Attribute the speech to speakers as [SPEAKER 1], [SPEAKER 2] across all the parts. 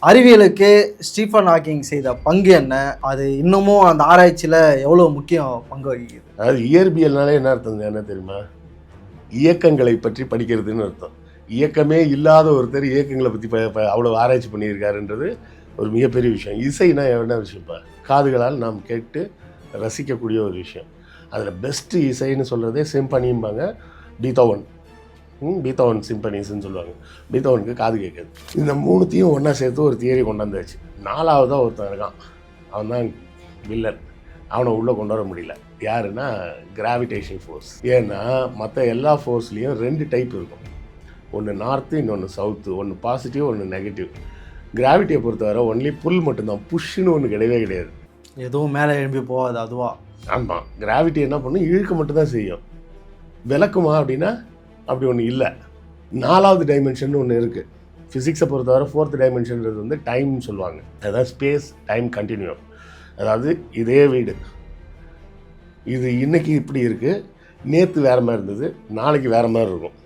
[SPEAKER 1] அறிவியலுக்கு Stephen Hawking செய்த பங்கு என்ன, அது இன்னமும் அந்த ஆராய்ச்சியில் எவ்வளோ முக்கியம் பங்கு வகிக்குது?
[SPEAKER 2] அதாவது இயற்பியல்னாலே என்ன அர்த்தங்க, என்ன தெரியுமா? இயக்கங்களை பற்றி படிக்கிறதுன்னு அர்த்தம். இயக்கமே இல்லாத ஒருத்தர் இயக்கங்களை பற்றி அவ்வளோ ஆராய்ச்சி பண்ணியிருக்காருன்றது ஒரு மிகப்பெரிய விஷயம். இசைனா என்ன விஷயம்ப்பா? காதுகளால் நாம் கேட்டு ரசிக்கக்கூடிய ஒரு விஷயம். அதில் பெஸ்ட்டு இசைன்னு சொல்கிறதே சிம்பனிம்பாங்க. பீத்தோவன் சிம்பனிஸ்ன்னு சொல்லுவாங்க. பீத்தோவனுக்கு காது கேட்காது. இந்த மூணுத்தையும் ஒன்றா சேர்த்து ஒரு தியரி கொண்டாந்தாச்சு. நாலாவதாக ஒருத்தன் இருக்கான், அவன் தான் வில்லன். அவனை உள்ளே கொண்டு வர முடியல. யாருன்னா கிராவிடேஷன் ஃபோர்ஸ். ஏன்னா மற்ற எல்லா ஃபோர்ஸ்லேயும் 2 டைப் இருக்கும். ஒன்று நார்த்து, இன்னொன்று சவுத்து. ஒன்று பாசிட்டிவ், ஒன்று நெகட்டிவ். கிராவிட்டியை பொறுத்தவரை ஒன்லி புல் மட்டும்தான், புஷ்ஷுன்னு ஒன்று கிடையவே கிடையாது.
[SPEAKER 1] எதுவும் மேலே எழும்பி போகாது அதுவா?
[SPEAKER 2] ஆமாம், கிராவிட்டி என்ன பண்ணும்? இழுக்க மட்டும்தான் செய்யும். விளக்குமா அப்படின்னா அப்படி ஒன்று இல்லை. 4வது டைமென்ஷன் ஒன்று இருக்குது. ஃபிசிக்ஸை பொறுத்தவரை 4th டைமென்ஷன்றது வந்து டைம்னு சொல்லுவாங்க. அதாவது ஸ்பேஸ் டைம் கண்டினியூம். அதாவது இதே வீடு, இது இன்றைக்கி இப்படி இருக்குது, நேற்று வேறு மாதிரி இருந்தது, நாளைக்கு வேறு மாதிரி இருக்கும்.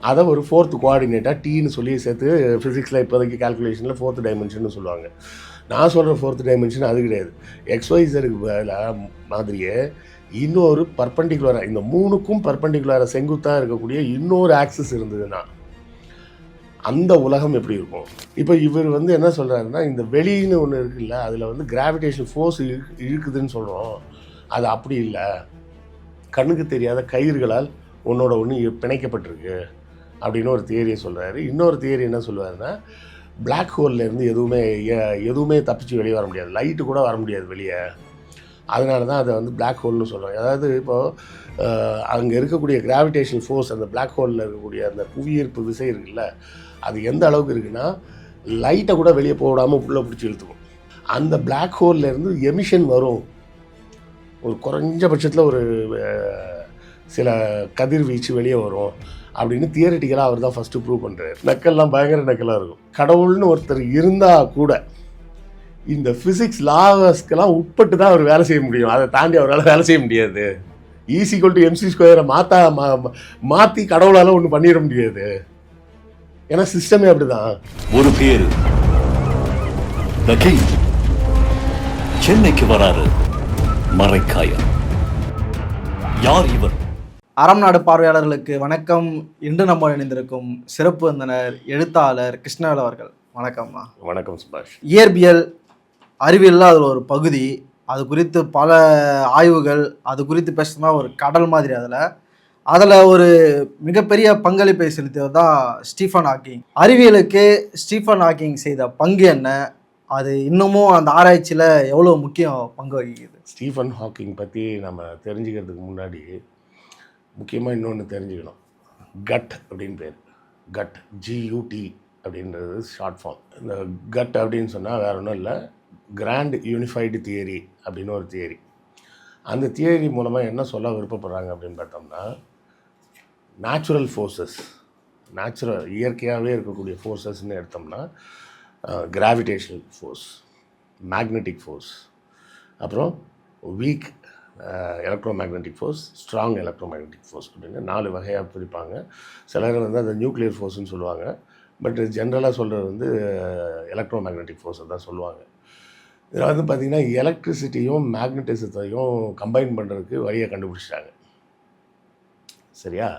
[SPEAKER 2] அதை ஒரு 4th கோஆர்டினேட்டாக டீன்னு சொல்லி சேர்த்து ஃபிசிக்ஸில் இப்போதைக்கு கால்குலேஷனில் 4th டைமென்ஷன் சொல்லுவாங்க. நான் சொல்கிற 4th டைமென்ஷன் அது கிடையாது. XYZக்கு மாதிரியே இன்னொரு பர்பண்டிகுலராக, இந்த 3க்கும் பர்பண்டிகுலராக செங்குத்தாக இருக்கக்கூடிய இன்னொரு ஆக்சிஸ் இருந்ததுன்னா அந்த உலகம் எப்படி இருக்கும்? இப்போ இவர் வந்து என்ன சொல்கிறாருன்னா, இந்த வெளின்னு ஒன்று இருக்குல்ல, அதில் வந்து கிராவிடேஷன் ஃபோர்ஸ் இழுக்குதுன்னு சொல்கிறோம். அது அப்படி இல்லை, கண்ணுக்கு தெரியாத கயிறுகளால் ஒன்றோட ஒன்று பிணைக்கப்பட்டிருக்கு அப்படின்னு ஒரு தியரியை சொல்கிறாரு. இன்னொரு தியரி என்ன சொல்லுவாருன்னா, பிளாக் ஹோல்லேருந்து எதுவுமே தப்பிச்சு வெளியே வர முடியாது, லைட்டு கூட வர முடியாது வெளியே. அதனால தான் அதை வந்து பிளாக் ஹோல்னு சொல்கிறாங்க. அதாவது இப்போது அங்கே இருக்கக்கூடிய கிராவிடேஷன் ஃபோர்ஸ், அந்த பிளாக் ஹோலில் இருக்கக்கூடிய அந்த புவியீர்ப்பு விசை இருக்குல்ல, அது எந்த அளவுக்கு இருக்குன்னா லைட்டை கூட வெளியே போடாமல் உள்ளே பிடிச்சி இழுத்துக்கும். அந்த பிளாக் ஹோல்லேருந்து எமிஷன் வரும், ஒரு குறைஞ்சபட்சத்தில் ஒரு சில கதிர்வீச்சு வெளியே வரும் அப்படின்னு தியரிட்டிக்கலாக அவர் தான் ஃபஸ்ட்டு ப்ரூவ் பண்ணுறாரு. நக்கல்லாம் பயங்கர நக்கலாக இருக்கும். கடவுள்னு ஒருத்தர் இருந்தால் கூட இந்த ஃபிசிக்ஸ் லாஸ்க்கெல்லாம் உட்பட்டு தான் அவர் வேலை செய்ய முடியும். அதை தாண்டி அவரால் வேலை செய்ய முடியாது. E=mc² மாற்றி கடவுளால் ஒன்று பண்ணிட முடியாது. ஏன்னா சிஸ்டமே அப்படிதான்.
[SPEAKER 3] ஒரு பேர் சென்னைக்கு வராரு, மறைக்காயர். யார் இவர்?
[SPEAKER 1] அறம் நாடு பார்வையாளர்களுக்கு வணக்கம். இன்று நம்ம இணைந்திருக்கும் சிறப்பு விருந்தினர் எழுத்தாளர் கிருஷ்ணவேல் அவர்கள். வணக்கம்மா.
[SPEAKER 2] வணக்கம் சுபாஷ்.
[SPEAKER 1] இயற்பியல் அறிவியலில் அதில் ஒரு பகுதி, அது குறித்து பல ஆய்வுகள், அது குறித்து பேசுனா ஒரு கடல் மாதிரி. அதில் ஒரு மிகப்பெரிய பங்களிப்பை செலுத்தியவர் தான் ஸ்டீஃபன் ஹாக்கிங். அறிவியலுக்கு ஸ்டீஃபன் ஹாக்கிங் செய்த பங்கு என்ன, அது இன்னமும் அந்த ஆராய்ச்சியில் எவ்வளோ முக்கியம் பங்கு வகிக்குது?
[SPEAKER 2] ஸ்டீஃபன் ஹாக்கிங் பற்றி நம்ம தெரிஞ்சுக்கிறதுக்கு முன்னாடி முக்கியமாக இன்னொன்று தெரிஞ்சுக்கணும். கட் அப்படின்னு பேர். கட், GUT அப்படின்றது ஷார்ட் ஃபார்ம். இந்த கட் அப்படின்னு சொன்னால் வேறு ஒன்றும் இல்லை, கிராண்ட் யூனிஃபைடு தியரி அப்படின்னு ஒரு தியரி. அந்த தியரி மூலமாக என்ன சொல்ல விருப்பப்படுறாங்க அப்படின்னு பார்த்தோம்னா, நேச்சுரல் ஃபோர்ஸஸ், இயற்கையாகவே இருக்கக்கூடிய ஃபோர்ஸஸ்ன்னு எடுத்தோம்னா கிராவிடேஷனல் ஃபோர்ஸ், மேக்னெட்டிக் ஃபோர்ஸ், அப்புறம் week electromagnetic force, strong electromagnetic force அப்படின்னு 4 வகையாக பிரிப்பாங்க. சிலர் வந்து அதை நியூக்ளியர் ஃபோர்ஸ்ன்னு சொல்லுவாங்க. பட் ஜென்ரலாக சொல்கிறது வந்து எலக்ட்ரோமேக்னெட்டிக் ஃபோர்ஸை தான் சொல்லுவாங்க. இதில் வந்து பார்த்திங்கன்னா எலக்ட்ரிசிட்டியும் மேக்னட்டிசத்தையும் கம்பைன் பண்ணுறதுக்கு வழியை கண்டுபிடிச்சிட்டாங்க. சரியா?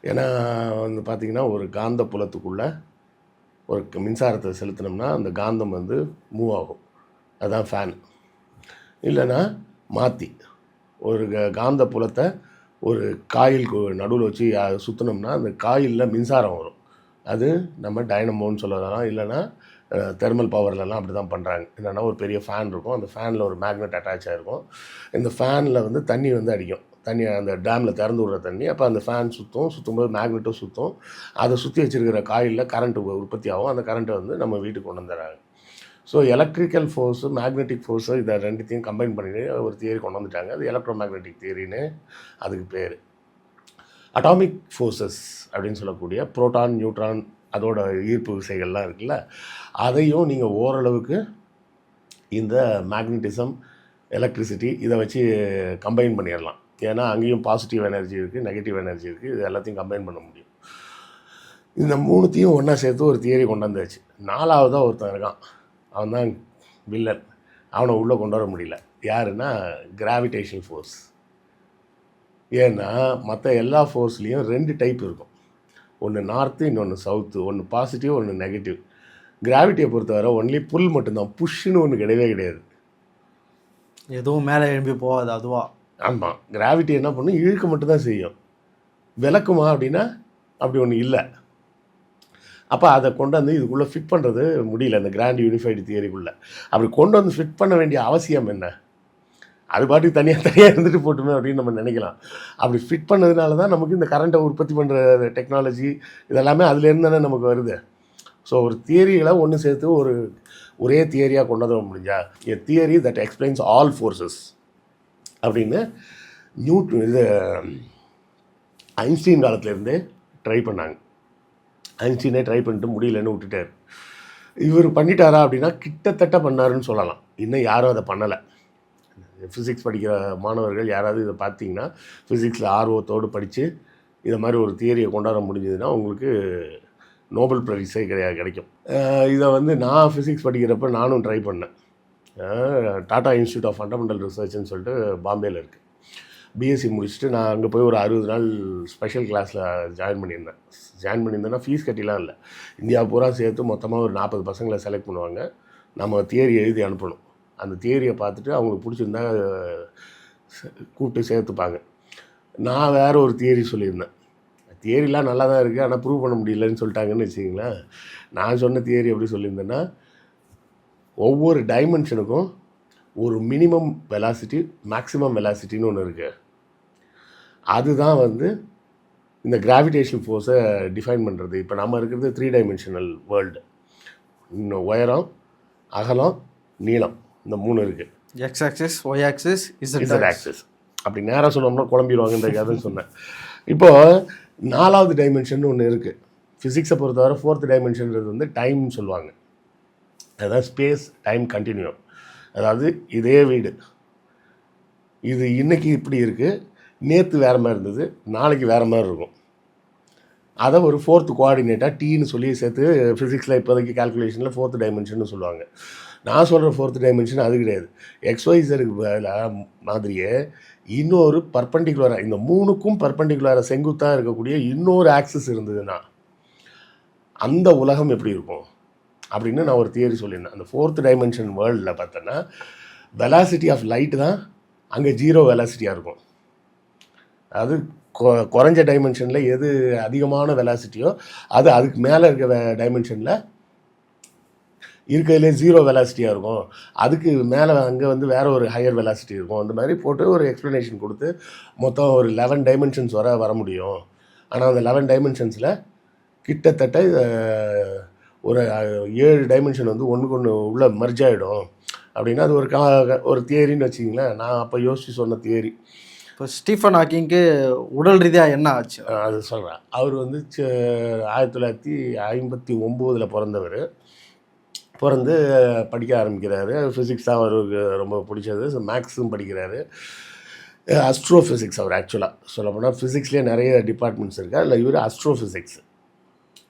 [SPEAKER 2] ஏன்னா வந்து பார்த்திங்கன்னா ஒரு காந்த புலத்துக்குள்ளே ஒரு மின்சாரத்தை செலுத்தினோம்னா அந்த காந்தம் வந்து மூவ் ஆகும். அதுதான் ஃபேன். இல்லைன்னா மாற்றி ஒரு காந்த புலத்தை ஒரு காயிலுக்கு நடுவில் வச்சு சுற்றினோம்னா அந்த காயிலில் மின்சாரம் வரும். அது நம்ம டைனமோன்னு சொல்லலாம். இல்லைன்னா தெர்மல் பவர்லலாம் அப்படி தான் பண்ணுறாங்க. என்னென்னா ஒரு பெரிய ஃபேன் இருக்கும், அந்த ஃபேனில் ஒரு மேக்னெட் அட்டாச் ஆகிருக்கும். இந்த ஃபேனில் வந்து தண்ணி வந்து அடிக்கும், தண்ணி அந்த டேமில் திறந்து விடுற தண்ணி. அப்போ அந்த ஃபேன் சுற்றும்போது மேக்னெட்டும் சுற்றும். அதை சுற்றி வச்சுருக்கிற காயிலில் கரண்ட்டு உற்பத்தி ஆகும். அந்த கரண்ட்டை வந்து நம்ம வீட்டுக்கு கொண்டு வந்துடுறாங்க. So electrical force, magnetic force, இதை ரெண்டுத்தையும் கம்பைன் பண்ணி ஒரு தியரி கொண்டு வந்துட்டாங்க. அது எலக்ட்ரோ மேக்னெட்டிக் தியரின்னு அதுக்கு பேர். அட்டாமிக் ஃபோர்ஸஸ் அப்படின்னு சொல்லக்கூடிய புரோட்டான், நியூட்ரான், அதோட ஈர்ப்பு விசைகள்லாம் இருக்குல்ல, அதையும் நீங்கள் ஓரளவுக்கு இந்த மேக்னட்டிசம், எலக்ட்ரிசிட்டி இதை வச்சு கம்பைன் பண்ணிடலாம். ஏன்னா அங்கேயும் பாசிட்டிவ் எனர்ஜி இருக்குது, நெகட்டிவ் எனர்ஜி இருக்குது. இது எல்லாத்தையும் கம்பைன் பண்ண முடியும். இந்த மூணுத்தையும் ஒன்றா சேர்த்து ஒரு தியரி கொண்டு வந்தாச்சு. 4வதாக ஒருத்தன் இருக்கான், அவன் தான் வில்லன். அவனை உள்ளே கொண்டு வர முடியல. யாருன்னா கிராவிடேஷனல் ஃபோர்ஸ். ஏன்னா மற்ற எல்லா ஃபோர்ஸ்லேயும் 2 டைப் இருக்கும். ஒன்று நார்த்து, இன்னொன்று சவுத்து. ஒன்று பாசிட்டிவ், ஒன்று நெகட்டிவ். கிராவிட்டியை பொறுத்தவரை ஒன்லி புல் மட்டும்தான். புஷ்ஷுன்னு ஒன்று கிடையவே கிடையாது.
[SPEAKER 1] எதுவும் மேலே எழும்பி போகாது அதுவா.
[SPEAKER 2] ஆமாம், கிராவிட்டி என்ன பண்ணும், இழுக்க மட்டும்தான் செய்யும். விளக்குமா அப்படின்னா அப்படி ஒன்று இல்லை. அப்போ அதை கொண்டு வந்து இதுக்குள்ளே ஃபிட் பண்ணுறது முடியல, இந்த கிராண்ட் யூனிஃபைடு தியரிக்குள்ளே. அப்படி கொண்டு வந்து ஃபிட் பண்ண வேண்டிய அவசியம் என்ன? அது பாட்டுக்கு தனியாக இருந்துட்டு போட்டுமே அப்படின்னு நம்ம நினைக்கலாம். அப்படி ஃபிட் பண்ணதுனால தான் நமக்கு இந்த கரண்ட்டை உற்பத்தி பண்ணுற டெக்னாலஜி இதெல்லாமே அதுலேருந்து தானே நமக்கு வருது. ஸோ ஒரு தியரிகளை ஒன்று சேர்த்து ஒரே தியரியாக கொண்டு வர முடிஞ்சா, எ theory that explains all forces அப்படின்னு இது ஐன்ஸ்டீன் காலத்துலேருந்தே ட்ரை பண்ணாங்க. ஐன்ஸ்டீனே ட்ரை பண்ணிட்டு முடியலன்னு விட்டுட்டார். இவர் பண்ணிட்டாரா அப்படின்னா கிட்டத்தட்ட பண்ணாருன்னு சொல்லலாம். இன்னும் யாரும் அதை பண்ணலை. ஃபிசிக்ஸ் படிக்கிற மாணவர்கள் யாராவது இதை பார்த்தீங்கன்னா, ஃபிசிக்ஸில் ஆர்வத்தோடு படித்து இதை மாதிரி ஒரு தியரியை கொண்டாட முடிஞ்சதுன்னா உங்களுக்கு நோபல் ப்ரைஸே கிடைக்கும். இதை வந்து நான் ஃபிசிக்ஸ் படிக்கிறப்ப நானும் ட்ரை பண்ணேன். டாடா இன்ஸ்டியூட் ஆஃப் ஃபண்டமெண்டல் ரிசர்ச்னு சொல்லிட்டு பாம்பேயில் இருக்குது. பிஎஸ்சி முடிச்சுட்டு நான் அங்கே போய் ஒரு 60 நாள் ஸ்பெஷல் கிளாஸில் ஜாயின் பண்ணியிருந்தேன்னா ஃபீஸ் கட்டிலாம் இல்லை. இந்தியா பூரா சேர்த்து மொத்தமாக ஒரு 40 பசங்களை செலக்ட் பண்ணுவாங்க. நம்ம தியரி எழுதி அனுப்பணும். அந்த தியரியை பார்த்துட்டு அவங்களுக்கு பிடிச்சிருந்தா கூப்பிட்டு சேர்த்துப்பாங்க. நான் வேறு ஒரு தியரி சொல்லியிருந்தேன். தியரிலாம் நல்லா தான் இருக்குது, ஆனால் ப்ரூவ் பண்ண முடியலன்னு சொல்லிட்டாங்கன்னு வச்சிங்களேன். நான் சொன்ன தியரி எப்படி சொல்லியிருந்தேன்னா, ஒவ்வொரு டைமென்ஷனுக்கும் ஒரு மினிமம் வெலாசிட்டி, மேக்ஸிமம் வெலாசிட்டின்னு ஒன்று இருக்குது. அதுதான் வந்து இந்த கிராவிடேஷனல் ஃபோர்ஸை டிஃபைன் பண்ணுறது. இப்போ நம்ம இருக்கிறது 3 டைமென்ஷனல் வேர்ல்டு. இன்னும் உயரம், அகலம், நீளம், இந்த 3 இருக்குது.
[SPEAKER 1] X axis, Y axis,
[SPEAKER 2] Z axis. அப்படி நேராக சொன்னோம்னா குழம்பிடுவாங்கன்றதுக்காக சொன்னேன். இப்போது 4வது டைமென்ஷன் ஒன்று இருக்குது. ஃபிசிக்ஸை பொறுத்தவரை 4th டைமென்ஷன்றது வந்து டைம்னு சொல்லுவாங்க. அதாவது ஸ்பேஸ் டைம் கண்டினியூம். அதாவது இதே வீடு, இது இன்றைக்கி இப்படி இருக்குது, நேற்று வேறு மாதிரி இருந்தது, நாளைக்கு வேறு மாதிரி இருக்கும். அதை ஒரு 4th கோஆர்டினேட்டாக டீன்னு சொல்லி சேர்த்து ஃபிசிக்ஸில் இப்போதைக்கு கால்குலேஷனில் 4th டைமென்ஷன் சொல்லுவாங்க. நான் சொல்கிற 4th டைமென்ஷன் அது கிடையாது. எக்ஸ்ஒய்ஸருக்கு மாதிரியே இன்னொரு பர்பண்டிகுலராக, இந்த 3க்கும் பர்பண்டிகுலராக செங்குத்தாக இருக்கக்கூடிய இன்னொரு ஆக்சிஸ் இருந்ததுன்னா அந்த உலகம் எப்படி இருக்கும் அப்படின்னு நான் ஒரு தியரி சொல்லியிருந்தேன். அந்த 4th டைமென்ஷன் வேர்ல்டில் பார்த்தோன்னா வெலாசிட்டி ஆஃப் லைட்டு தான் அங்கே 0 வெலாசிட்டியாக இருக்கும். அது குறைஞ்ச டைமென்ஷனில் எது அதிகமான வெலாசிட்டியோ அது அதுக்கு மேலே இருக்க டைமென்ஷனில் இருக்கிறதுலே 0 வெலாசிட்டியாக இருக்கும். அதுக்கு மேலே அங்கே வந்து வேறு ஒரு ஹையர் வெலாசிட்டி இருக்கும். அந்த மாதிரி போட்டு ஒரு எக்ஸ்ப்ளனேஷன் கொடுத்து மொத்தம் ஒரு 11 டைமென்ஷன்ஸ் வர முடியும். ஆனால் அந்த 11 டைமென்ஷன்ஸில் கிட்டத்தட்ட ஒரு 7 டைமென்ஷன் வந்து ஒன்றுக்கு ஒன்று உள்ள மர்ஜ் ஆகிடும் அப்படின்னா அது ஒரு தியரின்னு வச்சிங்களேன். நான் அப்போ யோசித்து சொன்ன தியரி.
[SPEAKER 1] இப்போ ஸ்டீஃபன் ஹாக்கிங்க்கு உடல் ரீதியாக என்ன ஆச்சு
[SPEAKER 2] அது சொல்கிறேன். அவர் வந்து 1959 பிறந்தவர். பிறந்து படிக்க ஆரம்பிக்கிறாரு. ஃபிசிக்ஸ் தான் அவருக்கு ரொம்ப பிடிச்சது. மேக்ஸும் படிக்கிறாரு. அஸ்ட்ரோஃபிசிக்ஸ் அவர் ஆக்சுவலாக சொல்லப்போனால் ஃபிசிக்ஸ்லேயே நிறைய டிபார்ட்மெண்ட்ஸ் இருக்குது. அதில் இவர் அஸ்ட்ரோஃபிசிக்ஸ்.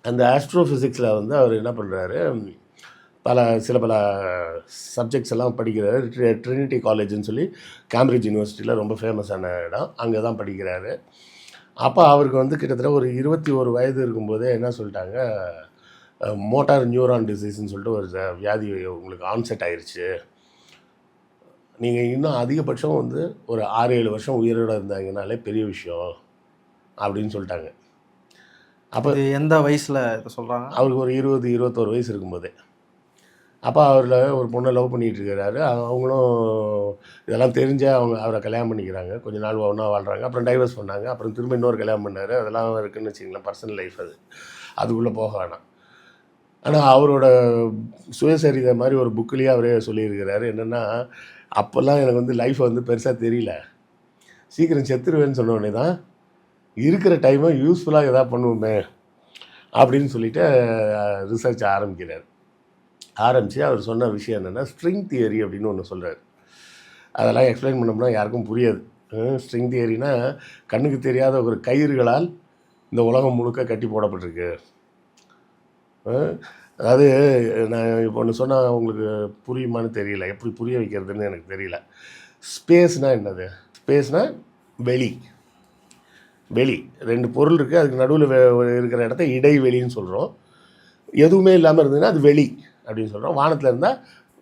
[SPEAKER 2] அந்த ஆஸ்ட்ரோஃபிசிக்ஸில் வந்து அவர் என்ன பண்ணுறாரு, சில பல சப்ஜெக்ட்ஸ் எல்லாம் படிக்கிறாரு. ட்ரினிட்டி காலேஜ்னு சொல்லி கேம்பிரிட்ஜ் யூனிவர்சிட்டியில் ரொம்ப ஃபேமஸான இடம், அங்கே தான் படிக்கிறாரு. அப்போ அவருக்கு வந்து கிட்டத்தட்ட ஒரு 21 வயது இருக்கும்போதே என்ன சொல்லிட்டாங்க, மோட்டார் நியூரான் டிசீஸ்ன்னு சொல்லிட்டு ஒரு வியாதி உங்களுக்கு ஆன்செட் ஆயிடுச்சு, நீங்கள் இன்னும் அதிகபட்சம் வந்து ஒரு 6-7 வருஷம் உயிரோடு இருந்தாங்கனாலே பெரிய விஷயம் அப்படின்னு சொல்லிட்டாங்க. அப்போ
[SPEAKER 1] எந்த வயசில் இதை சொல்கிறாங்க?
[SPEAKER 2] அவருக்கு ஒரு 20-21 வயசு இருக்கும்போதே. அப்போ அவரில் ஒரு பொண்ணை லவ் பண்ணிகிட்டு இருக்கிறாரு. அவங்களும் இதெல்லாம் தெரிஞ்ச அவரை கல்யாணம் பண்ணிக்கிறாங்க. கொஞ்ச நாள் ஒன்றா வாழ்கிறாங்க. அப்புறம் டைவர்ஸ் பண்ணாங்க. அப்புறம் திரும்ப இன்னொரு கல்யாணம் பண்ணார். அதெல்லாம் இருக்குதுன்னு வச்சிங்களேன், பர்சனல் லைஃப். அதுக்குள்ளே போக வேணாம். ஆனால் அவரோட சுயசரிதை மாதிரி ஒரு புக்கிலேயே அவரே சொல்லியிருக்கிறாரு. என்னென்னா, அப்போல்லாம் எனக்கு வந்து லைஃப் வந்து பெருசாக தெரியல, சீக்கிரம் செத்துருவேன்னு சொன்னோடனே தான் இருக்கிற டைமை யூஸ்ஃபுல்லாக எதாவது பண்ணுவோமே அப்படின்னு சொல்லிட்டு ரிசர்ச் ஆரம்பிக்கிறார். ஆரம்பித்து அவர் சொன்ன விஷயம் என்னென்னா, ஸ்ட்ரிங் தியரி அப்படின்னு ஒன்று சொல்கிறார். அதெல்லாம் எக்ஸ்பிளைன் பண்ணோம்னா யாருக்கும் புரியாது. ஸ்ட்ரிங் தியரினா கண்ணுக்கு தெரியாத ஒரு கயிறுகளால் இந்த உலகம் முழுக்க கட்டி போடப்பட்டிருக்கு. அதாவது நான் இப்போ ஒன்று சொன்னால் உங்களுக்கு புரியுமான்னு தெரியல, எப்படி புரிய வைக்கிறதுன்னு எனக்கு தெரியல. ஸ்பேஸ்னால் என்னது? ஸ்பேஸ்னால் வெளி. வெளி 2 பொருள் இருக்குது, அதுக்கு நடுவில் இருக்கிற இடத்த இடைவெளின்னு சொல்கிறோம். எதுவுமே இல்லாமல் இருந்ததுன்னா அது வெளி அப்படின்னு சொல்கிறோம். வானத்தில் இருந்தால்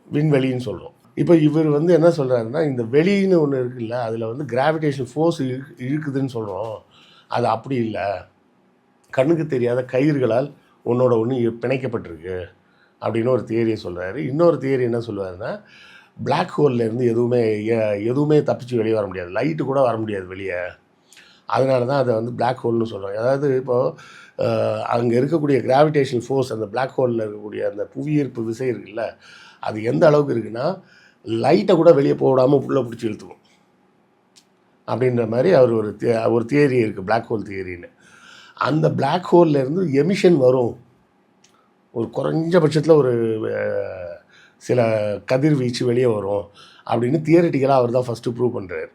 [SPEAKER 2] விண்வெளின்னு சொல்கிறோம். இப்போ இவர் வந்து என்ன சொல்கிறாருன்னா, இந்த வெளின்னு ஒன்று இருக்குல்ல, அதில் வந்து கிராவிடேஷன் ஃபோர்ஸ் இழுக்குதுன்னு சொல்கிறோம். அது அப்படி இல்லை, கண்ணுக்கு தெரியாத கயிறுகளால் ஒன்றோட ஒன்று பிணைக்கப்பட்டிருக்கு அப்படின்னு ஒரு தியரியை சொல்கிறாரு. இன்னொரு தியரி என்ன சொல்லுவாருன்னா, பிளாக் ஹோல்லேருந்து எதுவுமே தப்பிச்சு வெளியே வர முடியாது, லைட்டு கூட வர முடியாது வெளியே. அதனால தான் அதை வந்து பிளாக் ஹோல்னு சொல்கிறோம். அதாவது இப்போது அங்கே இருக்கக்கூடிய கிராவிடேஷன் ஃபோர்ஸ், அந்த பிளாக் ஹோலில் இருக்கக்கூடிய அந்த புவியீர்ப்பு விசை இருக்குல்ல, அது எந்த அளவுக்கு இருக்குன்னா லைட்டை கூட வெளியே போடாமல் உள்ளே பிடிச்சி இழுத்துக்கும் அப்படின்ற மாதிரி அவர் ஒரு தியரி இருக்குது, பிளாக் ஹோல் தியரின்னு. அந்த பிளாக் ஹோல்லேருந்து எமிஷன் வரும், ஒரு குறைஞ்சபட்சத்தில் ஒரு சில கதிர்வீச்சு வெளியே வரும் அப்படின்னு தியரிட்டிக்கலாக அவர் தான் ஃபஸ்ட்டு ப்ரூவ் பண்ணுறாரு.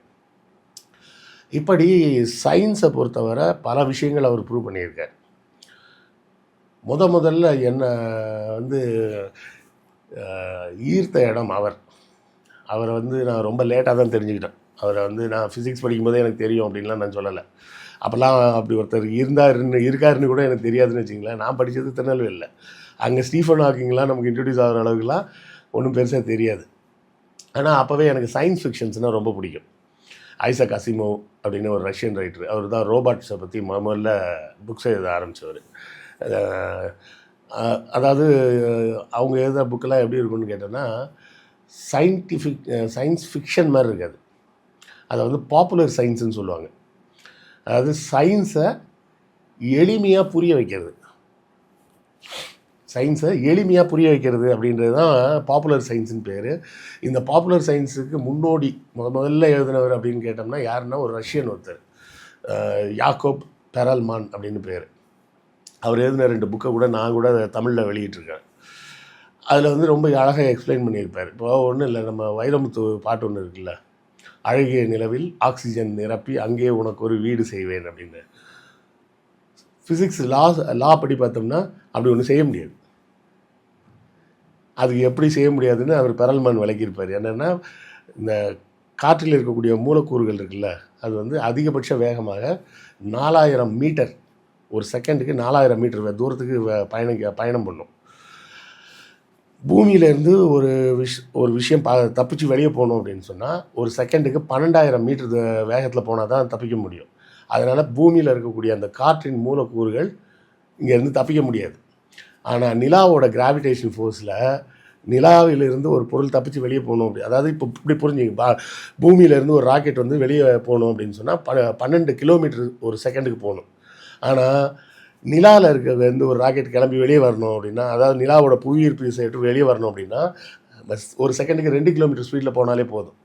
[SPEAKER 2] இப்படி சயின்ஸை பொறுத்தவரை பல விஷயங்கள் அவர் ப்ரூவ் பண்ணியிருக்கார். முதல்ல என்னை வந்து ஈர்த்த இடம் அவரை வந்து நான் ரொம்ப லேட்டாக தான் தெரிஞ்சுக்கிட்டேன். அவரை வந்து நான் ஃபிசிக்ஸ் படிக்கும்போதே எனக்கு தெரியும் அப்படின்லாம் நான் சொல்லலை. அப்போல்லாம் அப்படி ஒருத்தர் இருக்காருன்னு கூட எனக்கு தெரியாதுன்னு வச்சிங்களேன். நான் படித்தது திருநெல்வேலியில். அங்கே ஸ்டீஃபன் ஹாக்கிங்லாம் நமக்கு இன்ட்ரடியூஸ் ஆகிற அளவுக்குலாம் ஒன்றும் பெருசாக தெரியாது. ஆனால் அப்போவே எனக்கு சயின்ஸ் ஃபிக்ஷன்ஸ்னால் ரொம்ப பிடிக்கும். ஐசக் அசிமோவ் அப்படின்னு ஒரு ரஷ்யன் ரைட்டர், அவர் தான் ரோபாட்ஸை பற்றி முதல்ல புக்ஸ் எழுத ஆரம்பித்தவர். அதாவது அவங்க எழுதுகிற புக்கெல்லாம் எப்படி இருக்குன்னு கேட்டோன்னா, சயின்ஸ் ஃபிக்ஷன் மாதிரி இருக்காது. அதை வந்து பாப்புலர் சயின்ஸுன்னு சொல்லுவாங்க. அதாவது சயின்ஸை எளிமையாக புரிய வைக்கிறது, அப்படின்றது தான் பாப்புலர் சயின்ஸுன்னு பேர். இந்த பாப்புலர் சயின்ஸுக்கு முன்னோடி முதல்ல எழுதினவர் அப்படின்னு கேட்டோம்னா யாருன்னா ஒரு ரஷ்யன் ஒருத்தர், யாக்கோப் பெரல்மான் அப்படின்னு பேர். அவர் எழுதின 2 புக்கை கூட நான் கூட தமிழில் வெளியிட்டிருக்கேன். அதில் வந்து ரொம்ப அழகாக எக்ஸ்பிளைன் பண்ணியிருப்பார். இப்போ ஒன்றும் இல்லை, நம்ம வைரமுத்து பாட்டு ஒன்று இருக்குல்ல, அழகிய நிலவில் ஆக்சிஜன் நிரப்பி அங்கே உனக்கு ஒரு வீடு செய்வேன் அப்படின்னு. ஃபிசிக்ஸ் லா படி பார்த்தோம்னா அப்படி ஒன்று செய்ய முடியாது. அதுக்கு எப்படி செய்ய முடியாதுன்னு அவர் பெரல்மான் விளக்கியிருப்பார். என்னென்னா, இந்த காற்றில் இருக்கக்கூடிய மூலக்கூறுகள் இருக்குல்ல, அது வந்து அதிகபட்ச வேகமாக 4000 மீட்டர், ஒரு செகண்டுக்கு 4000 மீட்டர் தூரத்துக்கு பயணம் பண்ணும். பூமியிலேருந்து ஒரு விஷயம் தப்பிச்சு வெளியே போகணும் அப்படின்னு சொன்னால் ஒரு செகண்டுக்கு 12,000 மீட்டர் வேகத்தில் போனால் தான் தப்பிக்க முடியும். அதனால் பூமியில் இருக்கக்கூடிய அந்த காற்றின் மூலக்கூறுகள் இங்கேருந்து தப்பிக்க முடியாது. ஆனால் நிலாவோட கிராவிடேஷன் ஃபோர்ஸில் நிலாவிலிருந்து ஒரு பொருள் தப்பிச்சு வெளியே போகணும் அதாவது இப்போ இப்படி புரிஞ்சுங்க, பூமியிலேருந்து ஒரு ராக்கெட் வந்து வெளியே போகணும் அப்படின்னு சொன்னால் 12 கிலோமீட்டர் ஒரு செகண்டுக்கு போகணும். ஆனால் நிலாவில் இருக்கிறது ஒரு ராக்கெட் கிளம்பி வெளியே வரணும் அப்படின்னா, அதாவது நிலாவோட புவியீர்ப்பு விசையிட்டு வெளியே வரணும் அப்படின்னா ஒரு செகண்டுக்கு 2 கிலோமீட்டர் ஸ்பீடில் போனாலே போதும்.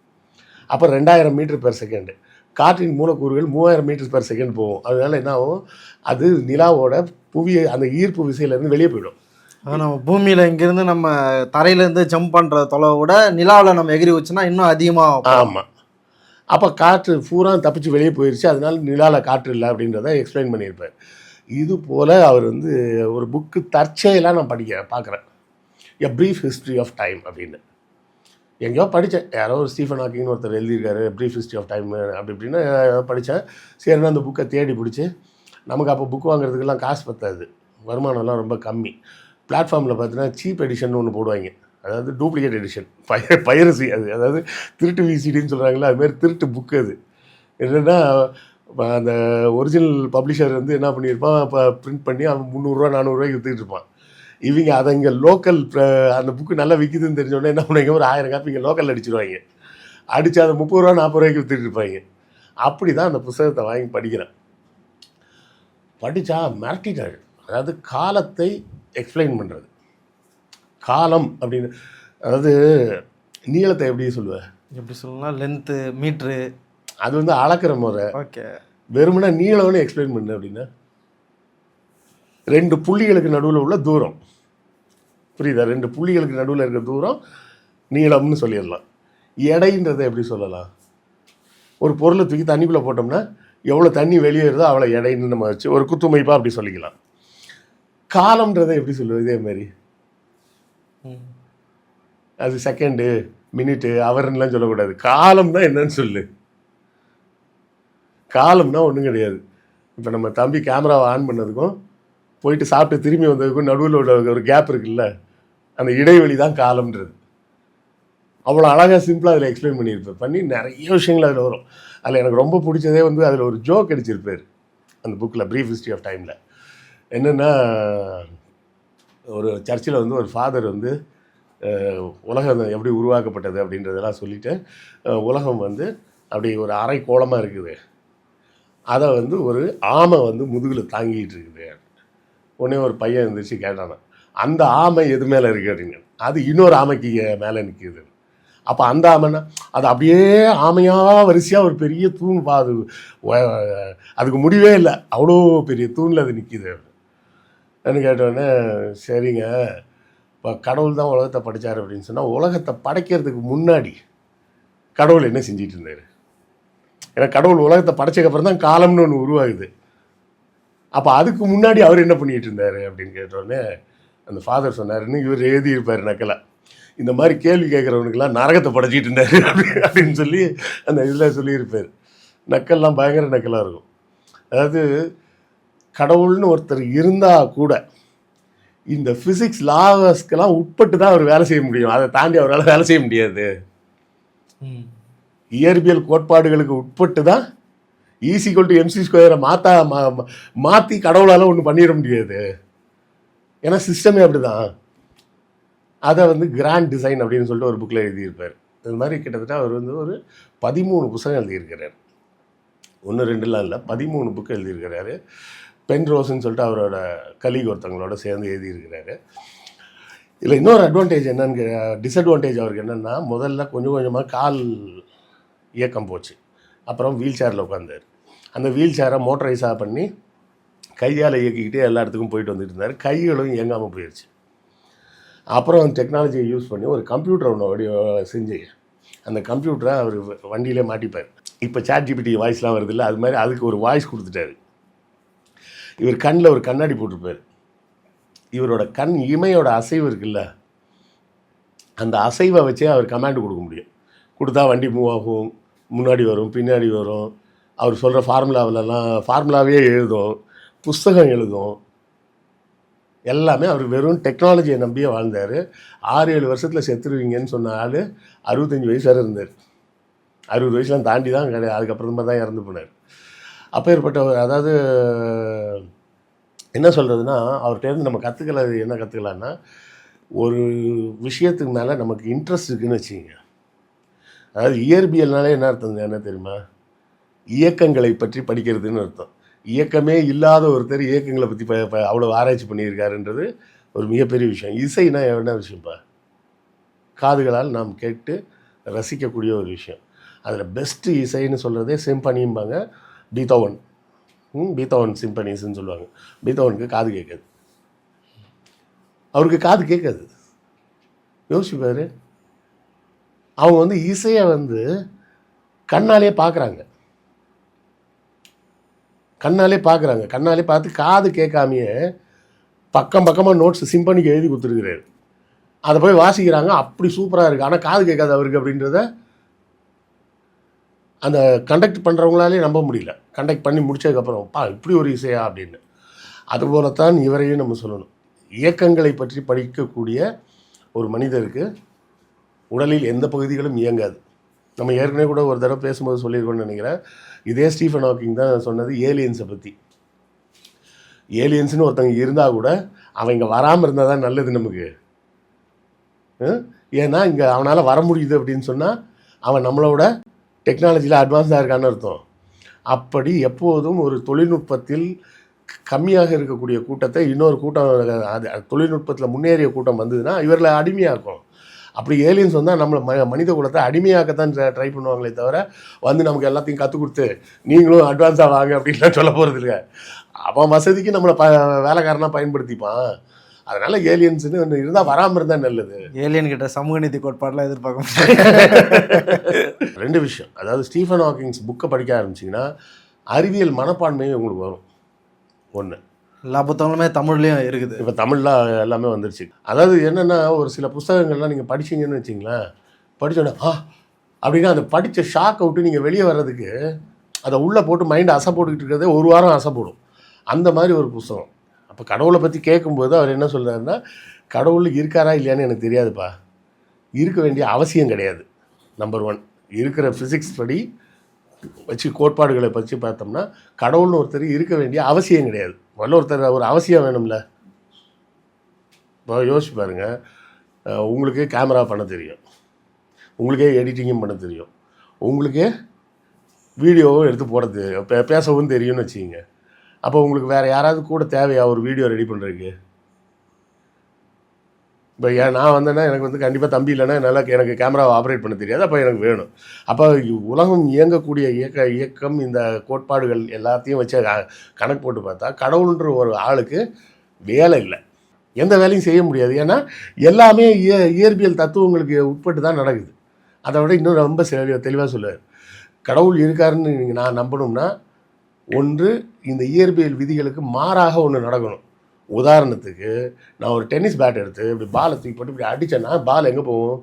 [SPEAKER 2] அப்போ 2000 மீட்டர் பெர் செகண்டு. காற்றின் மூலக்கூறுகள் 3000 மீட்டர் பெர் செகண்ட் போகும். அதனால என்ன ஆகும், அது நிலாவோட அந்த ஈர்ப்பு விசையிலேருந்து வெளியே போயிடும்.
[SPEAKER 1] நம்ம பூமியில் இங்கேருந்து நம்ம தரையிலேருந்து ஜம்ப் பண்ணுற தொலைவை விட நிலாவில் நம்ம எகிரி வச்சுன்னா இன்னும் அதிகமாக.
[SPEAKER 2] ஆமாம். அப்போ காற்று பூரா தப்பிச்சு வெளியே போயிடுச்சு, அதனால நிலாவில் காற்று இல்லை அப்படின்றத எக்ஸ்பிளைன் பண்ணியிருப்பார். இது போல் அவர் வந்து ஒரு புக்கு தற்செயலாக நான் பார்க்குறேன், a brief history of time அப்படின்னு. எங்கேயோ படித்தேன், யாரோ ஒரு ஸ்டீஃபன் ஹாக்கிங்னு ஒருத்தர் எழுதியிருக்காரு ப்ரீஃப் ஹிஸ்ட்ரி ஆஃப் டைம் அப்படின்னு படித்தேன். சரினா அந்த புக்கை தேடி பிடிச்சி, நமக்கு அப்போ புக் வாங்குறதுக்கெல்லாம் காசு பத்தாது, வருமானம்லாம் ரொம்ப கம்மி. பிளாட்ஃபார்மில் பார்த்தீங்கன்னா சீப் எடிஷன் ஒன்று போடுவாங்க, அதாவது டூப்ளிகேட் எடிஷன், பைரசி. அதாவது திருட்டு விசிடின்னு சொல்கிறாங்களா, அதுமாதிரி திருட்டு புக்கு. அது என்னென்னா, அந்த ஒரிஜினல் பப்ளிஷர் வந்து என்ன பண்ணியிருப்பான், இப்போ பிரிண்ட் பண்ணி அவன் 300 400 விற்றுக்கிட்டு இருப்பான். இவங்க அதை இங்கே லோக்கல் அந்த புக்கு நல்லா விற்கிதுன்னு தெரிஞ்சோடனே என்ன பண்ணுவாங்க, ஒரு 1000 காப்பி இங்கே லோக்கல் அடிச்சிடுவாங்க. அடித்து அதை 30 40 விற்றுட்டு இருப்பாங்க. அப்படி தான் அந்த புத்தகத்தை வாங்கி படிக்கிறேன். படித்தா மிரட்டிட்டாள். அதாவது காலத்தை எக்ஸ்பிளைன் பண்ணுறது, காலம் அப்படின்னு, அதாவது நீளத்தை எப்படி சொல்லுவேன்,
[SPEAKER 1] எப்படி சொல்லலாம், லென்த்து மீட்ரு,
[SPEAKER 2] அது வந்து அளக்கிற முறை.
[SPEAKER 1] ஓகே,
[SPEAKER 2] வெறுமனா நீளம்னு எக்ஸ்பிளைன் பண்ணு அப்படின்னா 2 புள்ளிகளுக்கு நடுவில் உள்ள தூரம், புரியுதா, 2 புள்ளிகளுக்கு நடுவில் இருக்கிற தூரம் நீளம்னு சொல்லிடலாம். எடைன்றதை எப்படி சொல்லலாம், ஒரு பொருளை தூக்கி தண்ணிக்குள்ளே போட்டோம்னா எவ்வளோ தண்ணி வெளியேறுதோ அவ்வளோ எடைன்னு நம்ம வச்சு ஒரு குத்துமைப்பாக அப்படி சொல்லிக்கலாம். காலம்ன்றதை எப்படி சொல்லுவது, இதே மாதிரி அது செகண்டு, மினிட்டு, அவர்லாம் சொல்லக்கூடாது. காலம்னா என்னன்னு சொல்லு. காலம்னா ஒன்றும் கிடையாது. இப்போ நம்ம தம்பி கேமராவை ஆன் பண்ணதுக்கும் போயிட்டு சாப்பிட்டு திரும்பி வந்ததுக்கும் நடுவில் உள்ள ஒரு கேப் இருக்குல்ல, அந்த இடைவெளி தான் காலம்ன்றது. அவ்வளோ அழகாக சிம்பிளாக அதில் எக்ஸ்பிளைன் பண்ணியிருப்பார். பண்ணி நிறைய விஷயங்கள் அதில் வரும். அதில் எனக்கு ரொம்ப பிடிச்சதே வந்து அதில் ஒரு ஜோக் அடிச்சிருப்பார் அந்த புக்கில், ப்ரீஃப் ஹிஸ்ட்ரி ஆஃப் டைமில். என்னென்னா, ஒரு சர்ச்சில் வந்து ஒரு ஃபாதர் வந்து உலகம் எப்படி உருவாக்கப்பட்டது அப்படின்றதெல்லாம் சொல்லிவிட்டு, உலகம் வந்து அப்படி ஒரு அரை கோளமாக இருக்குது, அதை வந்து ஒரு ஆமை வந்து முதுகில் தாங்கிட்டு இருக்குது. உடனே ஒரு பையன் இருந்துச்சு கேட்டானா, அந்த ஆமை எது மேலே இருக்குது அப்படின்னு. அது இன்னொரு ஆமைக்கு மேலே நிற்கிது. அப்போ அந்த ஆமைன்னா அது அப்படியே ஆமையாக வரிசையாக ஒரு பெரிய தூண் அது அதுக்கு முடிவே இல்லை, அவ்வளோ பெரிய தூணில் அது நிற்கிது அப்படின்னு கேட்டோடனே, சரிங்க இப்போ கடவுள் தான் உலகத்தை படைத்தார் அப்படின்னு சொன்னால், உலகத்தை படைக்கிறதுக்கு முன்னாடி கடவுள் என்ன செஞ்சிட்டு இருந்தார்? ஏன்னா கடவுள் உலகத்தை படைச்சதுக்கப்புறம் தான் காலம்னு ஒன்று உருவாகுது. அப்போ அதுக்கு முன்னாடி அவர் என்ன பண்ணிகிட்டு இருந்தார் அப்படின்னு கேட்டோடனே அந்த ஃபாதர் சொன்னாருன்னு இவர் எழுதியிருப்பார் நக்கலை, இந்த மாதிரி கேள்வி கேட்குறவனுக்கெல்லாம் நரகத்தை படைச்சிட்டு இருந்தார் அப்படின்னு சொல்லி அந்த இதில் சொல்லியிருப்பார். நக்கல்லாம் பயங்கர நக்கலாக இருக்கும். அதாவது கடவுள்னு ஒருத்தர் இருந்தால் கூட இந்த ஃபிசிக்ஸ் லாஸ்க்கெல்லாம் உட்பட்டு தான் அவர் வேலை செய்ய முடியும். அதை தாண்டி அவரால் வேலை செய்ய முடியாது. இயற்பியல் கோட்பாடுகளுக்கு உட்பட்டு தான் E=mc² மாற்றி கடவுளால் ஒன்று பண்ணிட முடியாது. ஏன்னா சிஸ்டமே அப்படி தான். அதை வந்து கிராண்ட் டிசைன் அப்படின்னு சொல்லிட்டு ஒரு புக்கில் எழுதியிருப்பார். இது மாதிரி கிட்டத்தட்ட அவர் வந்து ஒரு 13 புத்தகம் எழுதியிருக்கிறார். 1 2லாம் இல்லை, 13 புக்கு எழுதியிருக்கிறாரு. பென்ரோஸ்ன்னு சொல்லிட்டு அவரோட கலீக் ஒருத்தவங்களோட சேர்ந்து எழுதியிருக்கிறாரு. இதில் இன்னொரு அட்வான்டேஜ் என்னன்னு, டிஸ்அட்வான்டேஜ் அவருக்கு என்னென்னா, முதல்ல கொஞ்சம் கொஞ்சமாக கால் இயக்கம் போச்சு. அப்புறம் வீல் சேரில் உட்காந்தார். அந்த வீல் சேரை மோட்டரைஸாக பண்ணி கையால் இயக்கிக்கிட்டே எல்லா இடத்துக்கும் போயிட்டு வந்துட்டு இருந்தார். கைகளும் இயங்காமல் போயிடுச்சு. அப்புறம் டெக்னாலஜியை யூஸ் பண்ணி ஒரு கம்ப்யூட்டர் ஒன்று செஞ்சு அந்த கம்ப்யூட்டரை அவர் வண்டியிலே மாட்டிப்பார். இப்போ ChatGPT வாய்ஸ்லாம் வருது இல்லை, அது மாதிரி அதுக்கு ஒரு வாய்ஸ் கொடுத்துட்டாரு. இவர் கண்ணில் ஒரு கண்ணாடி போட்டிருப்பார். இவரோட கண் இமையோட அசைவு இருக்குல்ல, அந்த அசைவை வச்சே அவர் கமாண்ட் கொடுக்க முடியும். கொடுத்தா வண்டி மூவ் ஆகும், முன்னாடி வரும், பின்னாடி வரும். அவர் சொல்கிற ஃபார்முலாவே எழுதும், புஸ்தகம் எழுதும். எல்லாமே அவர் வெறும் டெக்னாலஜியை நம்பியே வாழ்ந்தார். 6-7 வருஷத்தில் செத்துருவீங்கன்னு சொன்ன ஆள் 65 வயசு வரை இருந்தார். 60 வயசுலாம் தாண்டி தான் கிடையாது, அதுக்கப்புறமா தான் இறந்து போனார். அப்பேற்பட்டவர். அதாவது என்ன சொல்கிறதுனா, அவர்கிட்டேருந்து நம்ம என்ன கற்றுக்கலான்னா, ஒரு விஷயத்துக்கு மேலே நமக்கு இன்ட்ரெஸ்ட் இருக்குதுன்னு வச்சுக்கோங்க. அதாவது இயற்பியல்னாலே என்ன அர்த்தம் என்ன தெரியுமா? இயக்கங்களை பற்றி படிக்கிறதுன்னு அர்த்தம். இயக்கமே இல்லாத ஒருத்தர் இயக்கங்களை பற்றி அவ்வளோ ஆராய்ச்சி பண்ணியிருக்காருன்றது ஒரு மிகப்பெரிய விஷயம். இசைனா என்ன விஷயம்ப்பா? காதுகளால் நாம் கேட்டு ரசிக்கக்கூடிய ஒரு விஷயம். அதில் பெஸ்ட்டு இசைன்னு சொல்கிறதே சிம்பனிம்பாங்க. பீத்தோவன் சிம்பனிஸ்ன்னு சொல்லுவாங்க. பீத்தோவனுக்கு காது கேட்காது, அவருக்கு காது கேட்காது. யோசிப்பார். அவங்க வந்து இசையை வந்து கண்ணாலே பார்க்குறாங்க, கண்ணாலே பார்த்து காது கேட்காமையே பக்கமாக நோட்ஸ் சிம்பனிக்கு எழுதி கொடுத்துருக்கிறாரு. அதை போய் வாசிக்கிறாங்க, அப்படி சூப்பராக இருக்குது. ஆனால் காது கேட்காது அவருக்கு அப்படின்றத அந்த கண்டக்ட் பண்ணுறவங்களாலே நம்ப முடியல. கண்டக்ட் பண்ணி முடிச்சதுக்கப்புறம் இப்படி ஒரு இசையா அப்படின்னு. அதுபோலத்தான் இவரையும் நம்ம சொல்லணும். இயக்கங்களை பற்றி படிக்கக்கூடிய ஒரு மனிதருக்கு உடலில் எந்த பகுதிகளும் இயங்காது. நம்ம ஏற்கனவே கூட ஒரு தடவை பேசும்போது சொல்லியிருக்கோன்னு நினைக்கிறேன். இதே ஸ்டீஃபன் ஹாக்கிங் தான் சொன்னது ஏலியன்ஸை பற்றி. ஏலியன்ஸ்னு ஒருத்தங்க இருந்தால் கூட அவன் இங்கே வராமல் இருந்தால் தான் நல்லது நமக்கு. ஏன்னா இங்கே அவனால் வர முடியுது அப்படின்னு சொன்னால் அவன் நம்மளோட டெக்னாலஜியில் அட்வான்ஸாக இருக்கான்னு அர்த்தம். அப்படி எப்போதும் ஒரு தொழில்நுட்பத்தில் கம்மியாக இருக்கக்கூடிய கூட்டத்தை இன்னொரு கூட்டம், அது தொழில்நுட்பத்தில் முன்னேறிய கூட்டம் வந்ததுன்னா இவர்களை அடிமையாக்கும். அப்படி ஏலியன்ஸ் வந்தால் நம்மளை மனித குலத்தை அடிமையாக்கத்தான் ட்ரை பண்ணுவாங்களே தவிர வந்து நமக்கு எல்லாத்தையும் கற்றுக் கொடுத்து நீங்களும் அட்வான்ஸாக வாங்க அப்படின்லாம் சொல்ல போகிறது இல்லை. அவன் வசதிக்கு நம்மளை வேலைக்காரனாக பயன்படுத்திப்பான். அதனால் ஏலியன்ஸ்னு ஒன்று இருந்தால் வராமல் இருந்தால் நல்லது.
[SPEAKER 1] ஏலியன் கிட்ட சமூக நீதி கோட்பாடெலாம் எதிர்பார்க்க முடியாது.
[SPEAKER 2] 2 விஷயம். அதாவது ஸ்டீஃபன் ஹாக்கிங்ஸ் புக்கை படிக்க ஆரம்பிச்சிங்கன்னா அறிவியல் மனப்பான்மையும் உங்களுக்கு வரும். 1.
[SPEAKER 1] எல்லா புத்தகங்களுமே தமிழ்லேயும் இருக்குது.
[SPEAKER 2] இப்போ தமிழில் எல்லாமே வந்துருச்சு. அதாவது என்னென்னா, ஒரு சில புத்தகங்கள்லாம் நீங்கள் படிச்சீங்கன்னு வச்சிங்களேன், படித்தோடனே அப்படின்னா அந்த படித்த ஷாக்கை விட்டு நீங்கள் வெளியே வர்றதுக்கு அதை உள்ளே போட்டு மைண்டை அசை போட்டுக்கிட்டு இருக்கிறதே ஒரு வாரம் அசை போடும். அந்த மாதிரி ஒரு புத்தகம். அப்போ கடவுளை பற்றி கேட்கும்போது அவர் என்ன சொல்கிறாருன்னா, கடவுள் இருக்காரா இல்லையான்னு எனக்கு தெரியாதுப்பா, இருக்க வேண்டிய அவசியம் கிடையாது. நம்பர் 1 இருக்கிற ஃபிசிக்ஸ் படி வச்சு கோட்பாடுகளை பற்றி பார்த்தோம்னா கடவுள்னு ஒருத்தர் இருக்க வேண்டிய அவசியம் கிடையாது. முதல்ல ஒருத்தர் ஒரு அவசியம் வேணும்ல. இப்போ யோசிச்சு பாருங்கள், உங்களுக்கே கேமரா பண்ண தெரியும், உங்களுக்கே எடிட்டிங்கும் பண்ண தெரியும், உங்களுக்கே வீடியோவும் எடுத்து போடுறது பேசவும் தெரியும்னு வச்சுக்கிங்க. அப்போ உங்களுக்கு வேறு யாராவது கூட தேவையா ஒரு வீடியோ ரெடி பண்ணுறதுக்கு? இப்போ நான் வந்தேன்னா எனக்கு வந்து கண்டிப்பாக தம்பி இல்லைன்னா என்னால் எனக்கு கேமராவை ஆப்ரேட் பண்ண தெரியாது. அப்போ எனக்கு வேணும். அப்போ உலகம் இயங்கக்கூடிய இயக்கம் இந்த கோட்பாடுகள் எல்லாத்தையும் வச்சு கணக்கு போட்டு பார்த்தா கடவுள்ன்ற ஒரு ஆளுக்கு வேலை இல்லை, எந்த வேலையும் செய்ய முடியாது. ஏன்னா எல்லாமே இயற்பியல் தத்துவங்களுக்கு உட்பட்டு தான் நடக்குது. அதை விட இன்னும் ரொம்ப தெளிவாக சொல்லுவார். கடவுள் இருக்காருன்னு நீங்கள் நான் நம்பணும்னா ஒன்று இந்த இயற்பியல் விதிகளுக்கு மாறாக ஒன்று நடக்கணும். உதாரணத்துக்கு நான் ஒரு டென்னிஸ் பேட் எடுத்து இப்படி பாலை தூக்கி போட்டு இப்படி அடித்தேன்னா பால் எங்கே போகும்?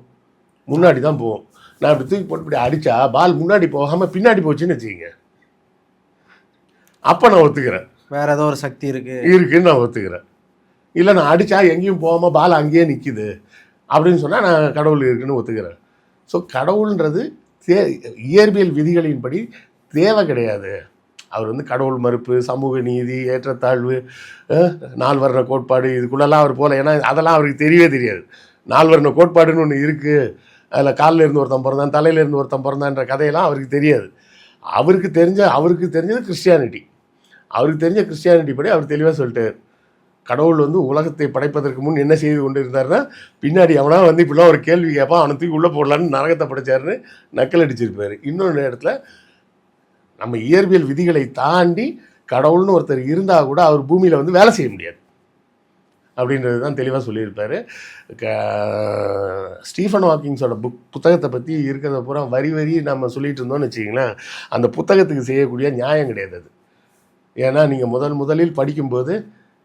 [SPEAKER 2] முன்னாடி தான் போகும். நான் இப்படி தூக்கி போட்டு இப்படி அடித்தா பால் முன்னாடி போகாமல் பின்னாடி போச்சுன்னு வச்சுக்கிங்க, அப்போ நான் ஒத்துக்கிறேன்
[SPEAKER 1] வேறு ஏதோ ஒரு சக்தி இருக்குன்னு
[SPEAKER 2] நான் ஒத்துக்கிறேன். இல்லை நான் அடித்தா எங்கேயும் போகாமல் பால் அங்கேயே நிற்கிது அப்படின்னு சொன்னால் நான் கடவுள் இருக்குன்னு ஒத்துக்கிறேன். ஸோ கடவுள்ன்றது இயற்பியல் விதிகளின்படி தேவை கிடையாது. அவர் வந்து கடவுள் மறுப்பு, சமூக நீதி, ஏற்றத்தாழ்வு, நால்வர்ண கோட்பாடு இதுக்குள்ளெல்லாம் அவர் போகல. ஏன்னா அதெல்லாம் அவருக்கு தெரியவே தெரியாது. நால்வர்ண கோட்பாடுன்னு ஒன்று இருக்குது, அதில் காலில் இருந்து ஒருத்தன் பிறந்தான், தலையில் இருந்து ஒருத்தன் பிறந்தான்ற கதையெல்லாம் அவருக்கு தெரியாது. அவருக்கு தெரிஞ்சது கிறிஸ்டியானிட்டி. அவருக்கு தெரிஞ்ச கிறிஸ்டியானிட்டி படி அவர் தெளிவாக சொல்லிட்டார், கடவுள் வந்து உலகத்தை படைப்பதற்கு முன் என்ன செய்து கொண்டு இருந்தாருன்னா, பின்னாடி அவனா வந்து இப்படிலாம் ஒரு கேள்வி கேட்பான், அவனை தூக்கி உள்ளே போடலான்னு நரகத்தை படைச்சாருன்னு நக்கல் அடிச்சிருப்பார். இன்னொரு இடத்துல நம்ம இயற்பியல் விதிகளை தாண்டி கடவுள்னு ஒருத்தர் இருந்தால் கூட அவர் பூமியில் வந்து வேலை செய்ய முடியாது அப்படின்றது தான் தெளிவாக சொல்லியிருப்பார். ஸ்டீஃபன் ஹாக்கிங்ஸோட புத்தகத்தை பற்றி இருக்கிறத பூரா வரி நம்ம சொல்லிகிட்டு இருந்தோம்னு வச்சிங்களேன், அந்த புத்தகத்துக்கு செய்யக்கூடிய நியாயம் கிடையாது அது. ஏன்னா நீங்கள் முதலில் படிக்கும்போது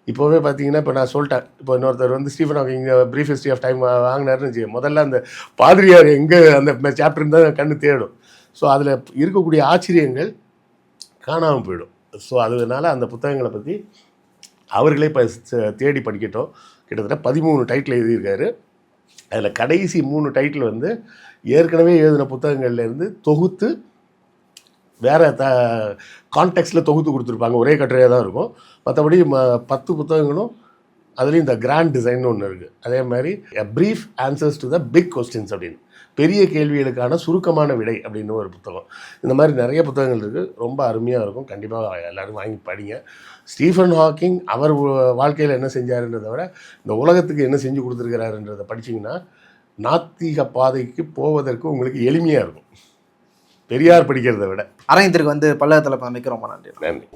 [SPEAKER 2] இப்போவே பார்த்தீங்கன்னா, இப்போ நான் சொல்லிட்டேன், இப்போ இன்னொருத்தர் வந்து Stephen Hawking brief history of time வாங்கினாருன்னு வச்சுக்க, முதல்ல அந்த பாதிரியார் எங்கே அந்த சாப்டர் இருந்தால் கண்ணு தேடும். ஸோ அதில் இருக்கக்கூடிய ஆச்சரியங்கள் காணாமல் போயிடும். ஸோ அதனால அந்த புத்தகங்களை பற்றி அவர்களே தேடி படிக்கட்டும். கிட்டத்தட்ட 13 டைட்டில் எழுதியிருக்காரு. அதில் கடைசி 3 டைட்டில் வந்து ஏற்கனவே எழுதின புத்தகங்கள்லேருந்து தொகுத்து வேறு கான்டெக்ஸ்டில் தொகுத்து கொடுத்துருப்பாங்க. ஒரே கட்டுரையாக தான் இருக்கும். மற்றபடி 10 புத்தகங்களும் அதுலேயும் இந்த கிராண்ட் டிசைன் ஒன்று இருக்குது. அதே மாதிரி a brief answers to the big questions அப்படின்னு, பெரிய கேள்விகளுக்கான சுருக்கமான விடை அப்படின்னு ஒரு புத்தகம். இந்த மாதிரி நிறைய புத்தகங்கள் இருக்குது, ரொம்ப அருமையாக இருக்கும். கண்டிப்பாக எல்லோரும் வாங்கி படிங்க. ஸ்டீஃபன் ஹாக்கிங் அவர் வாழ்க்கையில் என்ன செஞ்சாருன்றதை விட இந்த உலகத்துக்கு என்ன செஞ்சு கொடுத்துருக்கிறாருன்றதை படிச்சிங்கன்னா நாத்திக பாதைக்கு போவதற்கு உங்களுக்கு எளிமையாக இருக்கும், பெரியார் படிக்கிறத விட.
[SPEAKER 1] அரங்கத்திற்கு வந்து பல்லவத்தில் மிக்க ரொம்ப நன்றி.
[SPEAKER 2] நன்றி.